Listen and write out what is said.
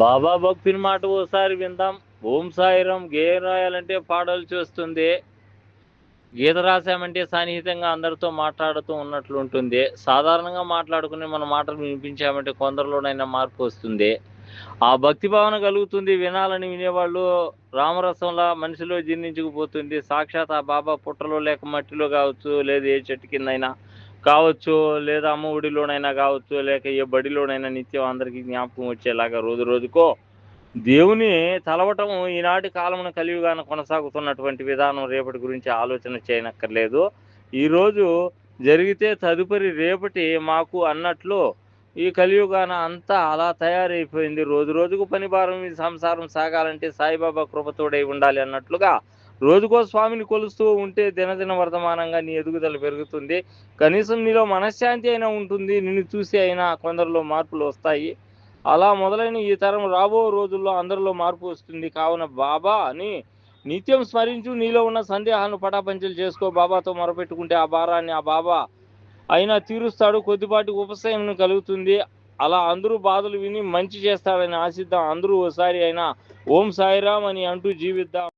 బాబా భక్తుని మాట ఓసారి విందాం. ఓం సాయిరాం గేయం రాయాలంటే పాడాల్సి వస్తుంది. గీత రాసామంటే సన్నిహితంగా అందరితో మాట్లాడుతూ ఉన్నట్లుంటుంది. సాధారణంగా మాట్లాడుకుని మన మాటలు వినిపించామంటే కొందరిలోనైనా మార్పు వస్తుంది. ఆ భక్తి భావన కలుగుతుంది. వినాలని వినేవాళ్ళు రామరసంలా మనిషిలో జీర్ణించుకుపోతుంది. సాక్షాత్ ఆ బాబా పుట్టలో లేక మట్టిలో కావచ్చు, లేదా ఏ చెట్టు కిందైనా కావచ్చు, లేదా అమ్మ ఒడిలోనైనా కావచ్చు, లేక ఏ బడిలోనైనా నిత్యం అందరికీ జ్ఞాపకం వచ్చేలాగా రోజు రోజుకో దేవుని తలవటం ఈనాటి కాలమున కలియుగాన కొనసాగుతున్నటువంటి విధానం రేపటి గురించి ఆలోచన చేయనక్కర్లేదు. ఈరోజు జరిగితే తదుపరి రేపటి మాకు అన్నట్లు ఈ కలియుగాన అంతా అలా తయారైపోయింది. రోజు రోజుకు పని భారం ఈ సంసారం సాగాలంటే సాయిబాబా కృప తోడై ఉండాలి అన్నట్లుగా రోజుకో స్వామిని కొలుస్తూ ఉంటే దినదిన వర్ధమానంగా నీ ఎదుగుదల పెరుగుతుంది. కనీసం నీలో మనశ్శాంతి అయినా ఉంటుంది. నిన్ను చూసి అయినా కొందరిలో మార్పులు వస్తాయి. అలా మొదలైన ఈ తరం రాబో రోజుల్లో అందరిలో మార్పు వస్తుంది. కావున బాబా అని నిత్యం స్మరించు. నీలో ఉన్న సందేహాలను పటాపంచలు చేసుకో. బాబాతో మొరపెట్టుకుంటే ఆ భారాన్ని ఆ బాబా అయినా తీరుస్తాడు. కొద్దిపాటి ఉపశమనం కలుగుతుంది. అలా అందరూ బాధలు విని మంచి చేస్తాడని ఆశిద్దాం. అందరూ ఓసారి అయినా ఓం సాయిరాం అని అంటూ జీవిద్దాం.